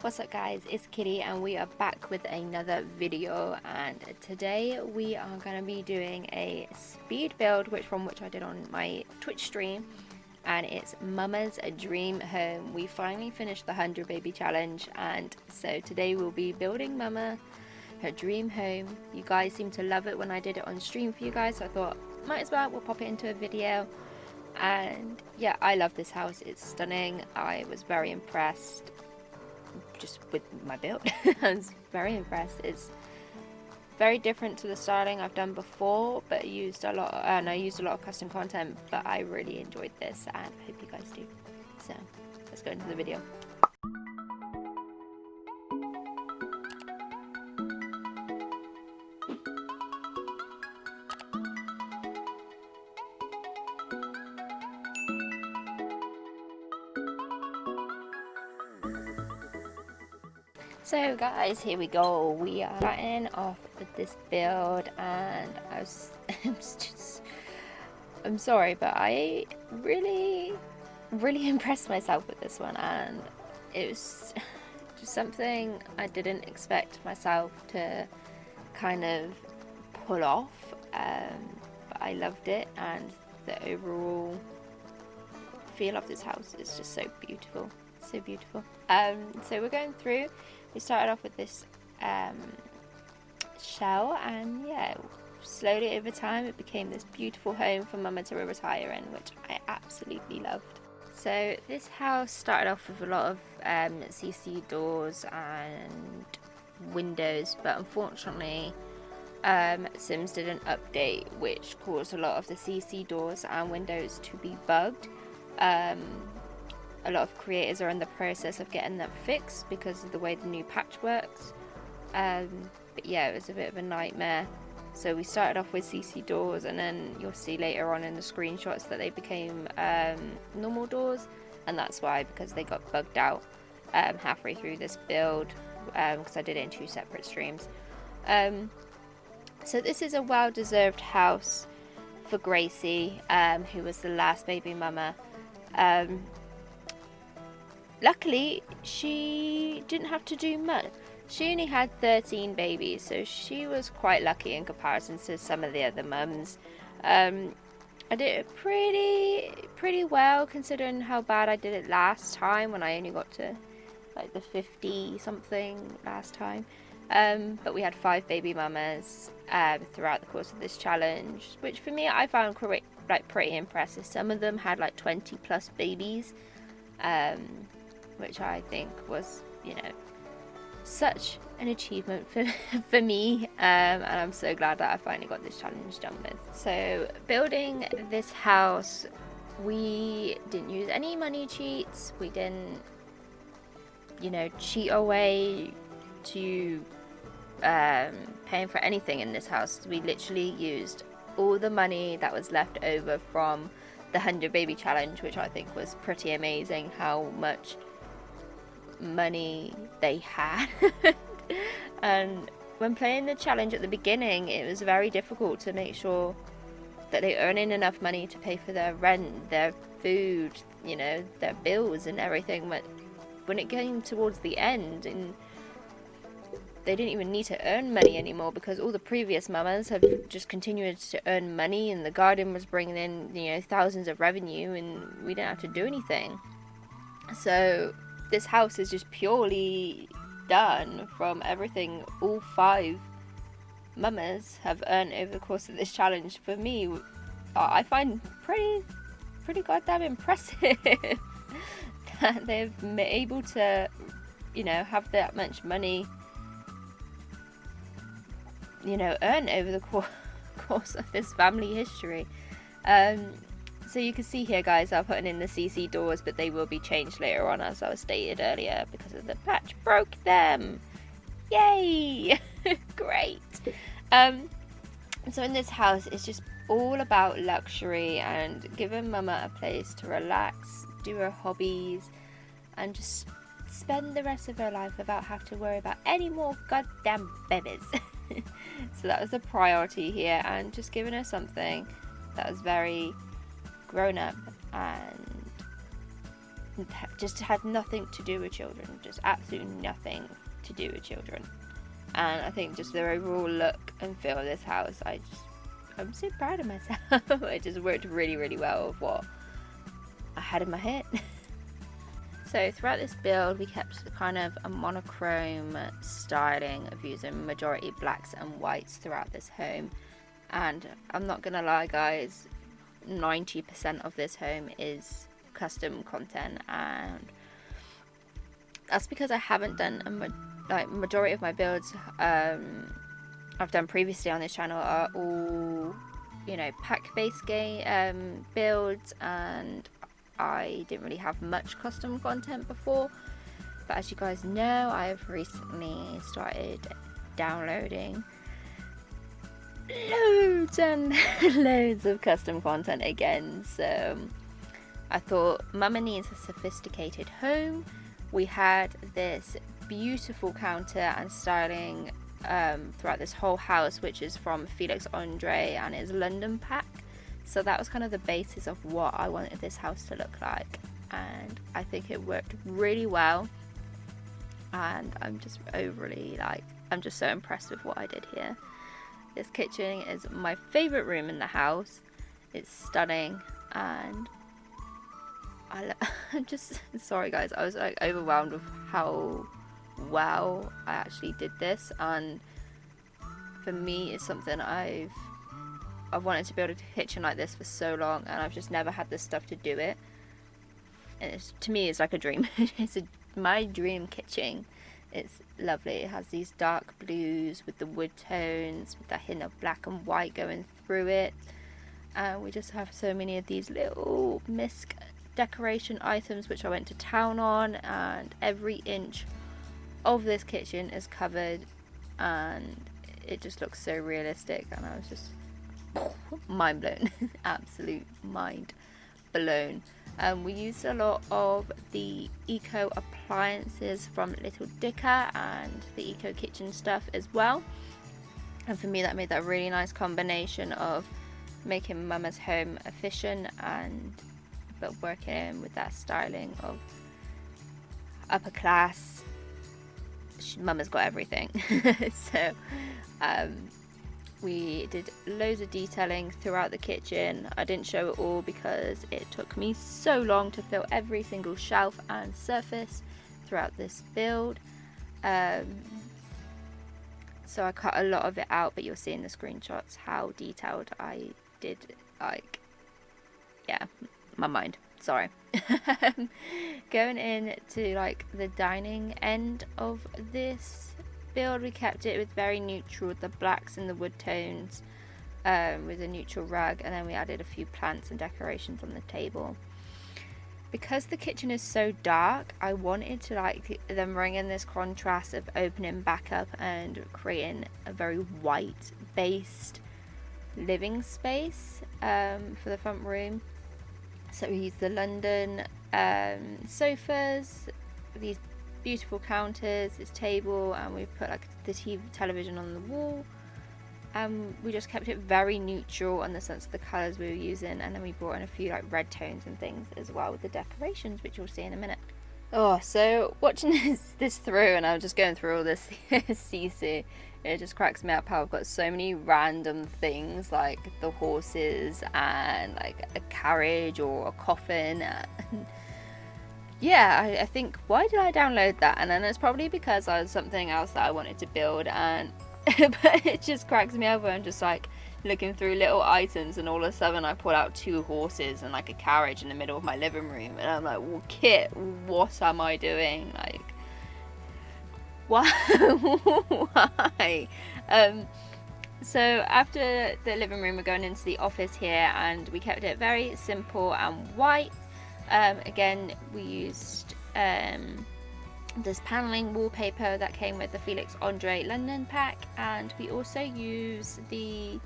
What's up guys, it's Kitty and we are back with another video, and today we are going to be doing a speed build which I did on my Twitch stream, and it's Mumma's dream home. We finally finished the 100 baby challenge, and so today we'll be building Mumma her dream home. You guys seem to love it when I did it on stream for you guys, so I thought might as well we'll pop it into a video. And yeah, I love this house, it's stunning. I was very impressed just with my build. I was very impressed. It's very different to the styling I've done before, but I used a lot of custom content, but I really enjoyed this and I hope you guys do. So let's go into the video. So guys, here we go. We are starting off with this build, and I'm sorry, but I really impressed myself with this one, and it was just something I didn't expect myself to kind of pull off, but I loved it, and the overall feel of this house is just so beautiful. So beautiful. So we're going through. We started off with this shell, and yeah, slowly over time it became this beautiful home for Mumma to retire in, which I absolutely loved. So this house started off with a lot of CC doors and windows, but unfortunately Sims did an update which caused a lot of the CC doors and windows to be bugged. A lot of creators are in the process of getting them fixed because of the way the new patch works. But yeah, it was a bit of a nightmare. So we started off with CC doors, and then you'll see later on in the screenshots that they became normal doors, and that's why, because they got bugged out halfway through this build, because I did it in 2 separate streams. So this is a well-deserved house for Gracie, who was the last baby mama. Luckily, she didn't have to do much. She only had 13 babies, so she was quite lucky in comparison to some of the other mums. I did it pretty well considering how bad I did it last time, when I only got to like the 50 something last time. But we had 5 baby mamas throughout the course of this challenge, which for me I found pretty impressive. Some of them had like 20 plus babies, which I think was, you know, such an achievement for me, and I'm so glad that I finally got this challenge done with. So building this house, we didn't use any money cheats. We didn't, you know, cheat our way to paying for anything in this house. We literally used all the money that was left over from the 100 baby challenge, which I think was pretty amazing how much money they had. And when playing the challenge at the beginning, it was very difficult to make sure that they're earning enough money to pay for their rent, their food, you know, their bills and everything. But when it came towards the end, and they didn't even need to earn money anymore, because all the previous mamas have just continued to earn money, and the garden was bringing in, you know, thousands of revenue, and we didn't have to do anything. So this house is just purely done from everything all 5 mamas have earned over the course of this challenge. For me, I find pretty goddamn impressive that they've been able to, you know, have that much money, you know, earned over the course of this family history. So you can see here, guys, I'm putting in the CC doors, but they will be changed later on, as I was stated earlier, because of the patch broke them. Yay! Great. So in this house, it's just all about luxury and giving Mumma a place to relax, do her hobbies, and just spend the rest of her life without having to worry about any more goddamn babies. So that was the priority here, and just giving her something that was very grown up and just had nothing to do with children, just absolutely nothing to do with children. And I think just the overall look and feel of this house, I'm so proud of myself. It just worked really, really well with what I had in my head. So throughout this build, we kept kind of a monochrome styling of using majority blacks and whites throughout this home. And I'm not gonna lie, guys, 90% of this home is custom content, and that's because I haven't done majority of my builds I've done previously on this channel are all, you know, pack-based game builds, and I didn't really have much custom content before. But as you guys know, I've recently started downloading loads and loads of custom content again. So I thought Mumma needs a sophisticated home. We had this beautiful counter and styling throughout this whole house, which is from Felix Andre and his London pack. So that was kind of the basis of what I wanted this house to look like, and I think it worked really well. And I'm just I'm just so impressed with what I did here. This kitchen is my favorite room in the house. It's stunning, and I'm just sorry guys, I was like overwhelmed with how well I actually did this. And for me, it's something I've wanted to build a kitchen like this for so long, and I've just never had the stuff to do it. And to me, it's like a dream. It's my dream kitchen. It's lovely. It has these dark blues with the wood tones, with that hint of black and white going through it. And we just have so many of these little misc decoration items which I went to town on, and every inch of this kitchen is covered, and it just looks so realistic, and I was just mind blown. Absolute mind blown. We used a lot of the eco appliances from Little Dicker and the eco kitchen stuff as well, and for me that made that really nice combination of making Mumma's home efficient and but working with that styling of upper class. Mumma's got everything. So we did loads of detailing throughout the kitchen. I didn't show it all because it took me so long to fill every single shelf and surface throughout this build. So I cut a lot of it out, but you'll see in the screenshots how detailed I did. Like, yeah, my mind, sorry. Going into like the dining end of this build, we kept it with very neutral, the blacks and the wood tones, with a neutral rug, and then we added a few plants and decorations on the table. Because the kitchen is so dark, I wanted to like them bring in this contrast of opening back up and creating a very white based living space for the front room. So we used the London sofas, these beautiful counters, this table, and we put like the television on the wall. We just kept it very neutral in the sense of the colours we were using, and then we brought in a few like red tones and things as well with the decorations, which you'll see in a minute. Oh, so watching this through, and I'm just going through all this CC, it just cracks me up how I've got so many random things like the horses and like a carriage or a coffin. And yeah, I think, why did I download that? And then it's probably because I was something else that I wanted to build, and but it just cracks me up when I'm just like looking through little items, and all of a sudden I pull out 2 horses and like a carriage in the middle of my living room, and I'm like, well, Kit, what am I doing? Like, why? Why? So after the living room, we're going into the office here, and we kept it very simple and white. Again, we used this paneling wallpaper that came with the Felix Andre London pack, and we also use the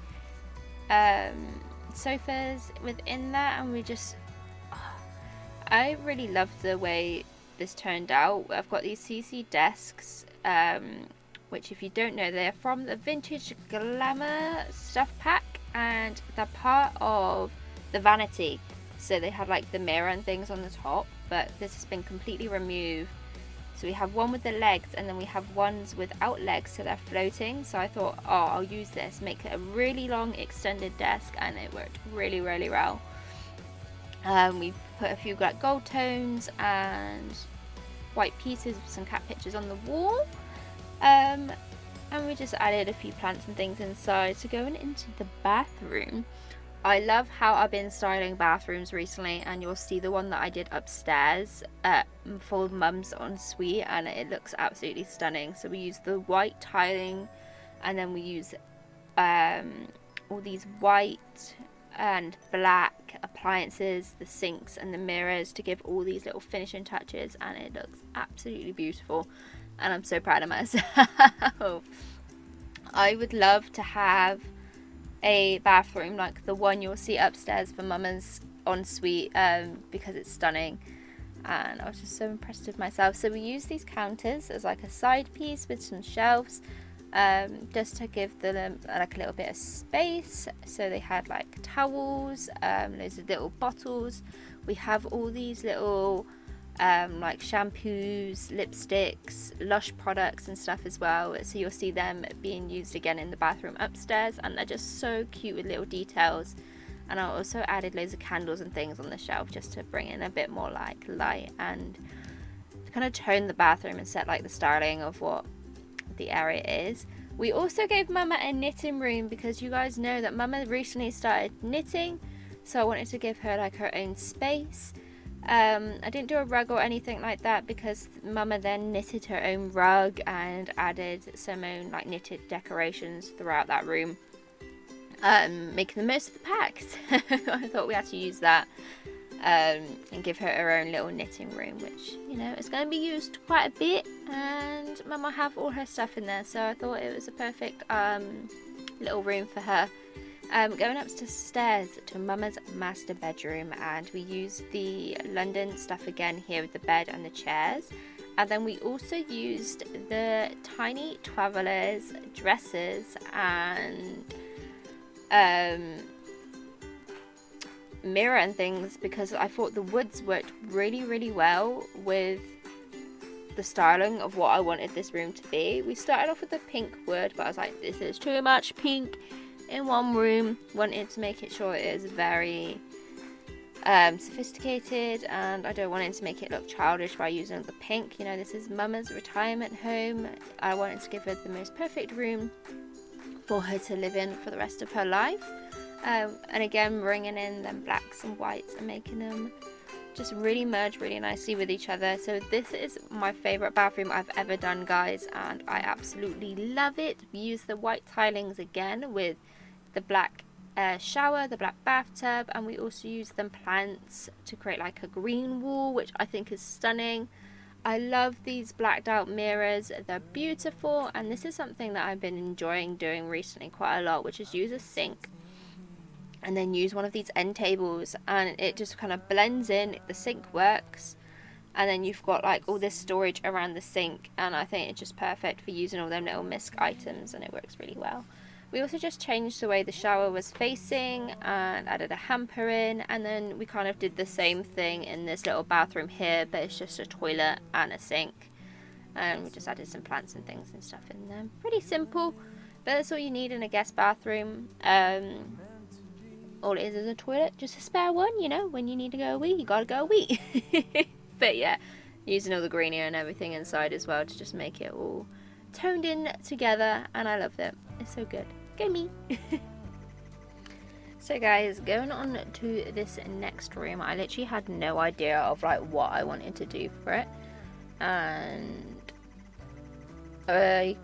sofas within that, and we just I really love the way this turned out. I've got these CC desks, which, if you don't know, they're from the Vintage Glamour stuff pack, and they're part of the vanity, so they had like the mirror and things on the top. but this has been completely removed. So we have one with the legs, and then we have ones without legs, so they're floating. So I thought, oh, I'll use this, make it a really long extended desk, and it worked really, really well. We put a few like gold tones and white pieces with some cat pictures on the wall. And we just added a few plants and things inside. So going into the bathroom, I love how I've been styling bathrooms recently, and you'll see the one that I did upstairs for Mum's ensuite, and it looks absolutely stunning. So we use the white tiling, and then we use all these white and black appliances, the sinks and the mirrors, to give all these little finishing touches, and it looks absolutely beautiful, and I'm so proud of myself. I would love to have a bathroom like the one you'll see upstairs for Mumma's ensuite, because it's stunning, and I was just so impressed with myself. So we use these counters as like a side piece with some shelves, just to give them like a little bit of space. So they had like towels, loads of little bottles. We have all these little like shampoos, lipsticks, Lush products and stuff as well, so you'll see them being used again in the bathroom upstairs, and they're just so cute with little details. And I also added loads of candles and things on the shelf just to bring in a bit more like light and kind of tone the bathroom and set like the styling of what the area is. We also gave Mumma a knitting room because you guys know that Mumma recently started knitting, so I wanted to give her like her own space. I didn't do a rug or anything like that because Mumma then knitted her own rug and added some own like knitted decorations throughout that room, making the most of the packs. I thought we had to use that, and give her her own little knitting room, which, you know, is going to be used quite a bit, and Mumma have all her stuff in there, so I thought it was a perfect little room for her. Going upstairs to Mumma's master bedroom, and we used the London stuff again here with the bed and the chairs, and then we also used the tiny travelers dresses and mirror and things, because I thought the woods worked really, really well with the styling of what I wanted this room to be. We started off with the pink wood, but I was like, this is too much pink in one room. Wanted to make it sure it is very sophisticated, and I don't want it to make it look childish by using the pink. You know, this is Mumma's retirement home. I wanted to give her the most perfect room for her to live in for the rest of her life, and again bringing in them blacks and whites and making them just really merge really nicely with each other. So this is my favorite bathroom I've ever done, guys, and I absolutely love it. We use the white tilings again with the black shower, the black bathtub, and we also use them plants to create like a green wall, which I think is stunning. I love these blacked out mirrors, they're beautiful, and this is something that I've been enjoying doing recently quite a lot, which is use a sink and then use one of these end tables, and it just kind of blends in. The sink works, and then you've got like all this storage around the sink, and I think it's just perfect for using all them little misc items, and it works really well. We also just changed the way the shower was facing and added a hamper in, and then we kind of did the same thing in this little bathroom here, but it's just a toilet and a sink, and we just added some plants and things and stuff in there. Pretty simple, but that's all you need in a guest bathroom. All it is a toilet, just a spare one, you know, when you need to go a wee, you gotta go a wee. But yeah, using all the greenery and everything inside as well to just make it all toned in together, and I love it. It's so good. Go me. So guys, going on to this next room, I literally had no idea of like what I wanted to do for it, and I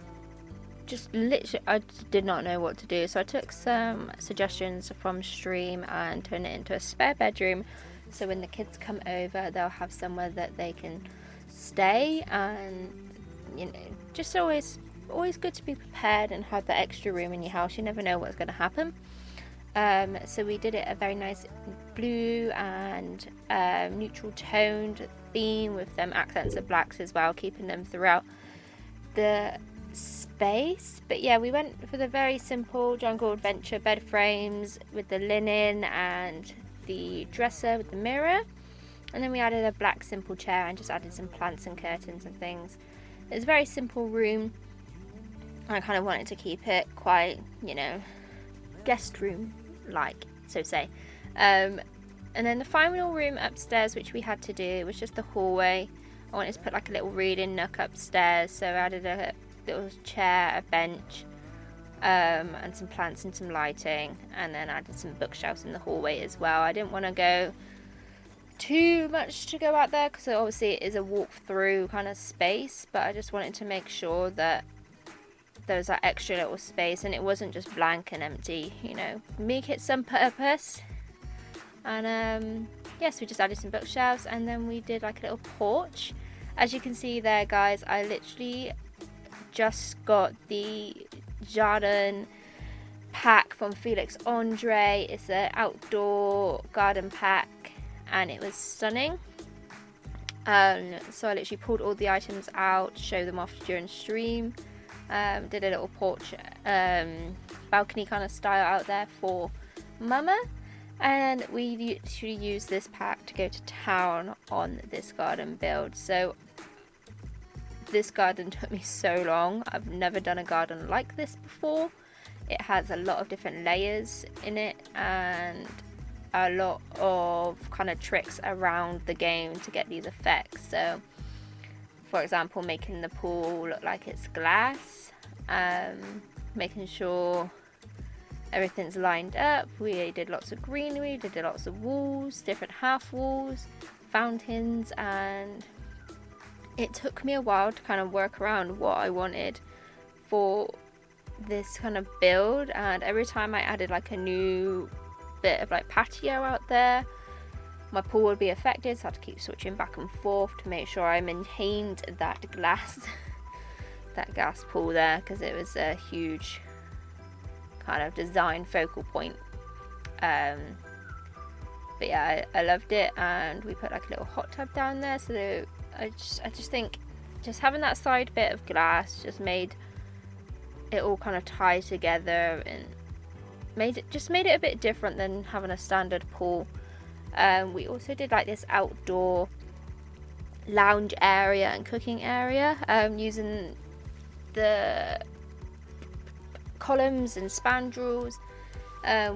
did not know what to do, so I took some suggestions from Stream and turned it into a spare bedroom, so when the kids come over they'll have somewhere that they can stay, and you know, just always good to be prepared and have that extra room in your house. You never know what's going to happen. So we did it a very nice blue and neutral toned theme with them accents of blacks as well, keeping them throughout the space. But yeah, we went for the very simple jungle adventure bed frames with the linen and the dresser with the mirror, And then we added a black simple chair and just added some plants and curtains and things. It's a very simple room. I kind of wanted to keep it quite, you know, guest room like, so say. And then the final room upstairs, which we had to do, was just the hallway. I wanted to put like a little reading nook upstairs, so I added a little chair, a bench, and some plants and some lighting, and then added some bookshelves in the hallway as well. I didn't want to go too much to go out there because obviously it is a walk through kind of space, but I just wanted to make sure that there was that extra little space and it wasn't just blank and empty, you know, make it some purpose. And yes, we just added some bookshelves, and then we did like a little porch. As you can see there, guys, I literally just got the Jardin pack from Felix Andre. It's an outdoor garden pack and it was stunning. So I literally pulled all the items out, show them off during stream. Did a little porch, balcony kind of style out there for Mumma. And we literally used this pack to go to town on this garden build. So this garden took me so long. I've never done a garden like this before. It has a lot of different layers in it and a lot of kind of tricks around the game to get these effects. So for example, making the pool look like it's glass, making sure everything's lined up. We did lots of greenery, did lots of walls, different half walls, fountains, and it took me a while to kind of work around what I wanted for this kind of build. And every time I added like a new bit of like patio out there, my pool would be affected, so I had to keep switching back and forth to make sure I maintained that glass that gas pool there, because it was a huge kind of design focal point. But yeah, I loved it, and we put like a little hot tub down there. So I just think just having that side bit of glass just made it all kind of tie together and made it a bit different than having a standard pool. We also did like this outdoor lounge area and cooking area, using the columns and spandrels.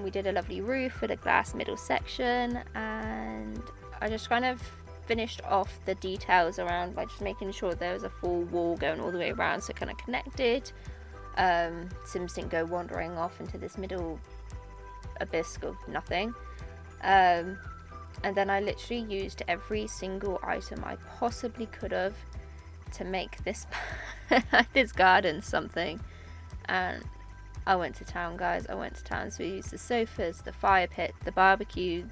We did a lovely roof with a glass middle section, and I just kind of finished off the details around by just making sure there was a full wall going all the way around, so it kind of connected. Sims didn't go wandering off into this middle abyss of nothing. And then I literally used every single item I possibly could have to make this this garden something. And I went to town, guys. I went to town. So we used the sofas, the fire pit, the barbecue,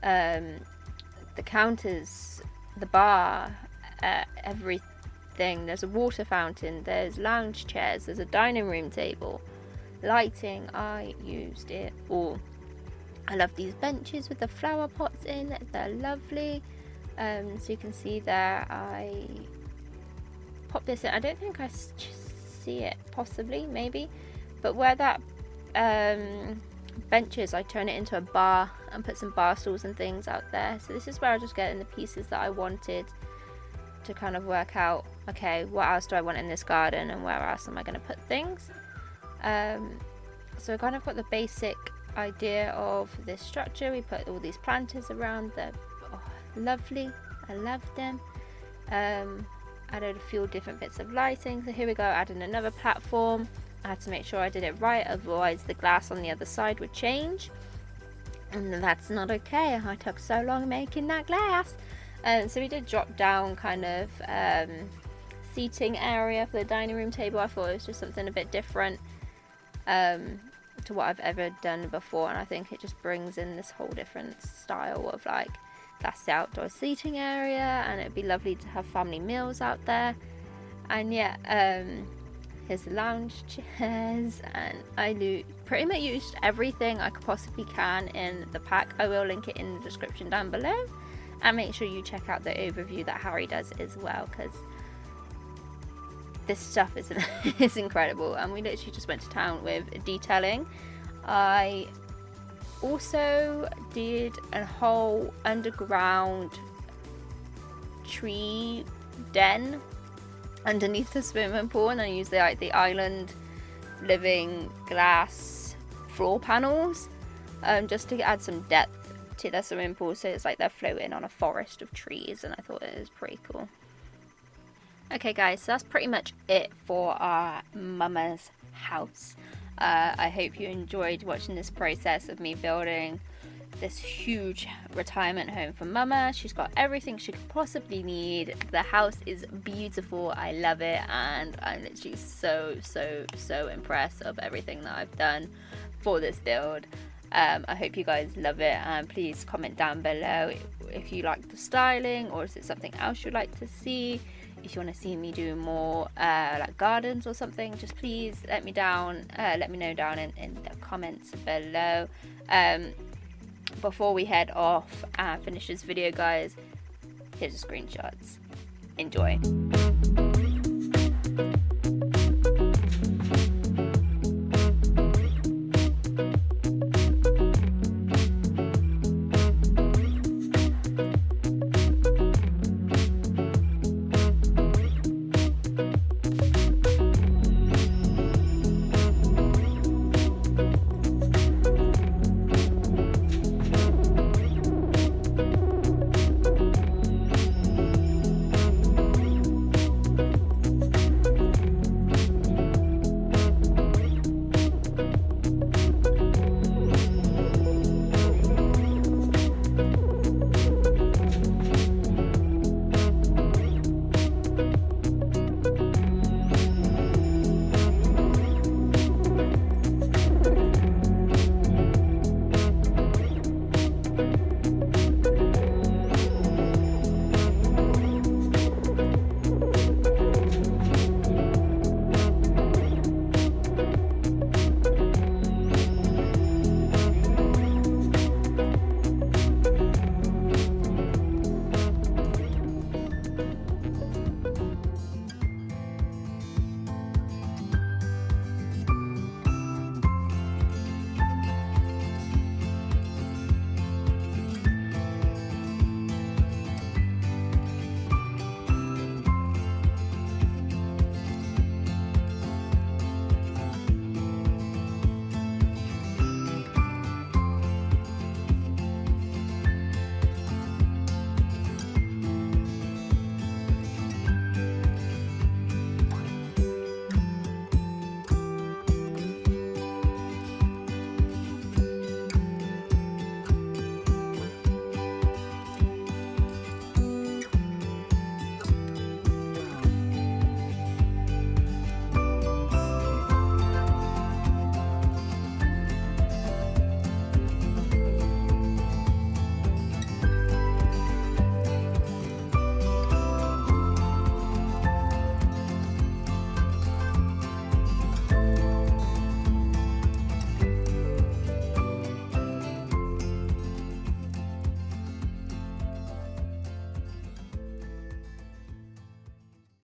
the counters, the bar, everything. There's a water fountain, there's lounge chairs, there's a dining room table, lighting. I used it all. I love these benches with the flower pots in, they're lovely. So you can see there, I popped this in. I don't think I see it, possibly, maybe, but where that bench is, I turn it into a bar and put some bar stools and things out there. So this is where I just get in the pieces that I wanted to kind of work out, okay, what else do I want in this garden and where else am I going to put things. So I kind of got the basic idea of this structure. We put all these planters around. They're lovely, I love them. Added a few different bits of lighting. So here we go, adding another platform. I had to make sure I did it right, otherwise the glass on the other side would change, and that's not okay. I took so long making that glass. So we did drop down kind of seating area for the dining room table. I thought it was just something a bit different to what I've ever done before, and I think it just brings in this whole different style of like, that's the outdoor seating area, and it'd be lovely to have family meals out there. And yeah, here's the lounge chairs, and I pretty much used everything I could possibly can in the pack. I will link it in the description down below, and make sure you check out the overview that Harry does as well, because this stuff is incredible. And we literally just went to town with detailing. I also did a whole underground tree den underneath the swimming pool, and I used the island living glass floor panels just to add some depth to the swimming pool, so it's like they're floating on a forest of trees, and I thought it was pretty cool. Okay guys, so that's pretty much it for our Mumma's house. I hope you enjoyed watching this process of me building this huge retirement home for Mumma. She's got everything she could possibly need. The house is beautiful. I love it, and I'm literally so impressed of everything that I've done for this build. I hope you guys love it, and please comment down below if you like the styling, or is it something else you'd like to see. If you want to see me do more like gardens or something, just please let me know down in the comments below. Before we head off and finish this video, guys, here's the screenshots. Enjoy.